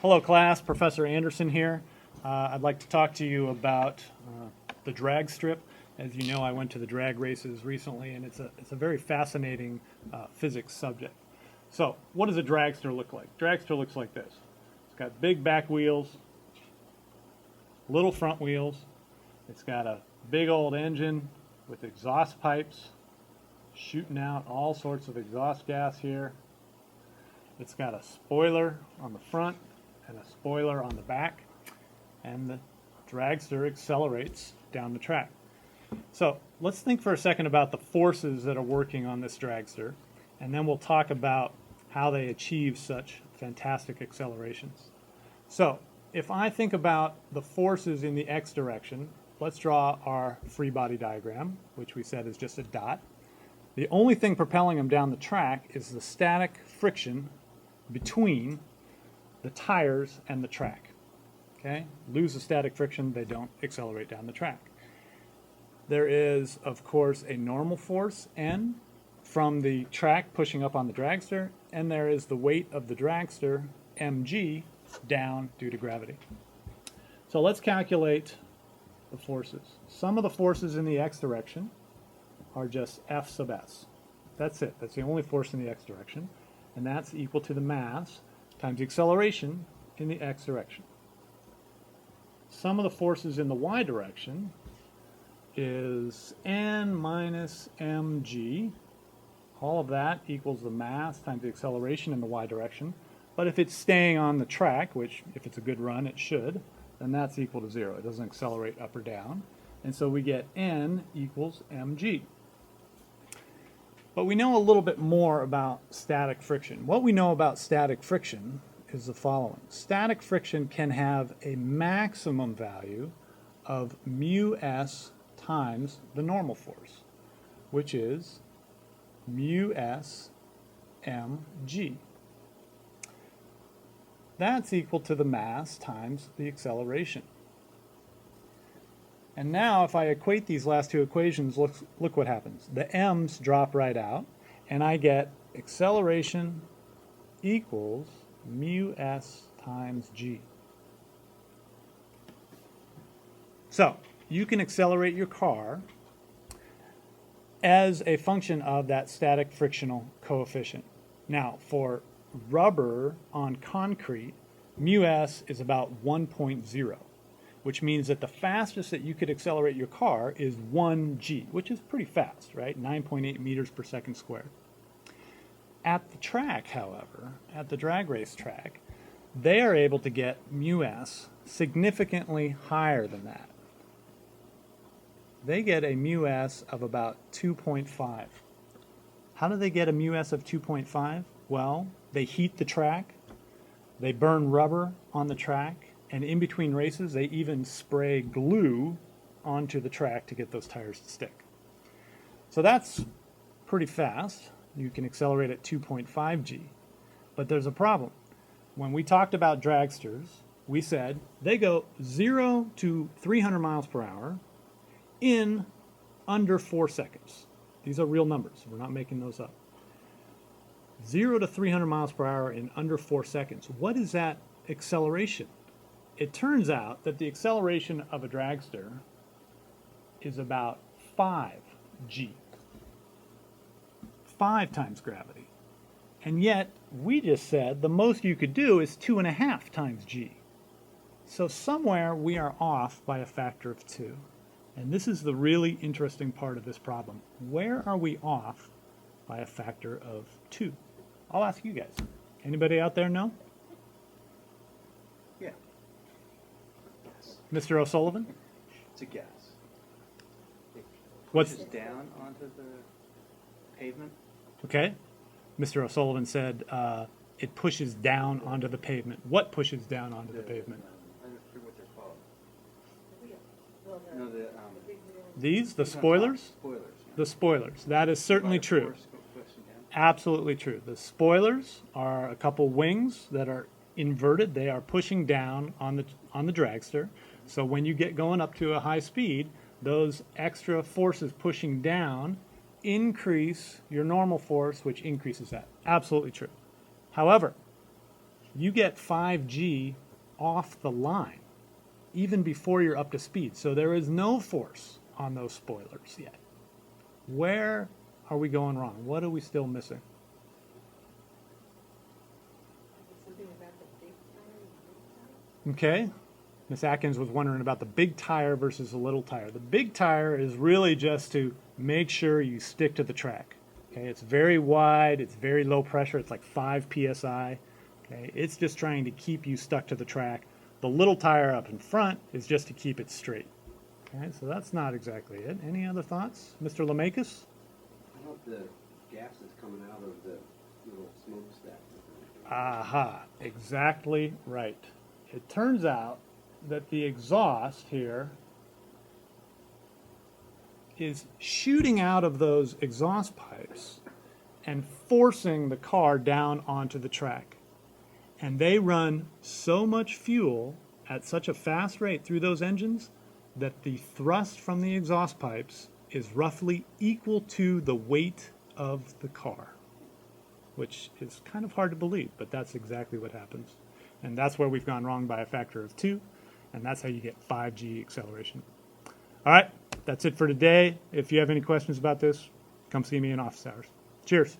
Hello class, Professor Anderson here. I'd like to talk to you about the drag strip. As you know, I went to the drag races recently, and it's a very fascinating physics subject. So what does a dragster look like? Dragster looks like this. It's got big back wheels, little front wheels. It's got a big old engine with exhaust pipes shooting out all sorts of exhaust gas here. It's got a spoiler on the front and a spoiler on the back, and the dragster accelerates down the track. So let's think for a second about the forces that are working on this dragster, and then we'll talk about how they achieve such fantastic accelerations. So if I think about the forces in the x direction, let's draw our free body diagram, which we said is just a dot. The only thing propelling them down the track is the static friction between the tires and the track. Okay? Lose the static friction, they don't accelerate down the track. There is, of course, a normal force, N, from the track pushing up on the dragster, and there is the weight of the dragster, mg, down due to gravity. So let's calculate the forces. Some of the forces in the x direction are just F sub s. That's it. That's the only force in the x direction, and that's equal to the mass times the acceleration in the x direction. Some of the forces in the y direction is N minus mg. All of that equals the mass times the acceleration in the y direction. But if it's staying on the track, which if it's a good run it should, then that's equal to 0. It doesn't accelerate up or down. And so we get N equals mg. But we know a little bit more about static friction. What we know about static friction is the following. Static friction can have a maximum value of mu s times the normal force, which is mu s mg. That's equal to the mass times the acceleration. And now if I equate these last two equations, look what happens. The m's drop right out, and I get acceleration equals mu s times g. So you can accelerate your car as a function of that static frictional coefficient. Now for rubber on concrete, mu s is about 1.0. which means that the fastest that you could accelerate your car is 1g, which is pretty fast, right? 9.8 meters per second squared. At the track, however, at the drag race track, they are able to get mu s significantly higher than that. They get a mu s of about 2.5. How do they get a mu s of 2.5? Well, they heat the track, they burn rubber on the track, and in between races, they even spray glue onto the track to get those tires to stick. So that's pretty fast. You can accelerate at 2.5 g. But there's a problem. When we talked about dragsters, we said they go 0 to 300 miles per hour in under 4 seconds. These are real numbers. We're not making those up. 0 to 300 miles per hour in under 4 seconds. What is that acceleration? It turns out that the acceleration of a dragster is about 5g. 5 times gravity. And yet, we just said the most you could do is 2.5 times g. So somewhere we are off by a factor of 2. And this is the really interesting part of this problem. Where are we off by a factor of 2? I'll ask you guys. Anybody out there know? Yeah. Mr. O'Sullivan? It's a guess. It What's pushes down onto the pavement. okay? Mr. O'Sullivan said it pushes down onto the pavement. What pushes down onto the pavement? I don't forget what they're called. No, These, the spoilers? Spoilers. Yeah. The spoilers. That is certainly true. Absolutely true. The spoilers are a couple wings that are inverted. They are pushing down on the dragster. So when you get going up to a high speed, those extra forces pushing down increase your normal force, which increases that. Absolutely true. However, you get 5G off the line, even before you're up to speed. So there is no force on those spoilers yet. Where are we going wrong? What are we still missing? Something about the big tire, Okay. Miss Atkins was wondering about the big tire versus the little tire. The big tire is really just to make sure you stick to the track. Okay, it's very wide, it's very low pressure, it's like 5 psi. Okay, it's just trying to keep you stuck to the track. The little tire up in front is just to keep it straight. Okay, so that's not exactly it. Any other thoughts, Mr. Lemacus? How about the gas that's coming out of the little smokestack? Aha, exactly right. It turns out that the exhaust here is shooting out of those exhaust pipes and forcing the car down onto the track. And they run so much fuel at such a fast rate through those engines that the thrust from the exhaust pipes is roughly equal to the weight of the car, which is kind of hard to believe, but that's exactly what happens. And that's where we've gone wrong by a factor of 2, and that's how you get 5G acceleration. All right, that's it for today. If you have any questions about this, come see me in office hours. Cheers.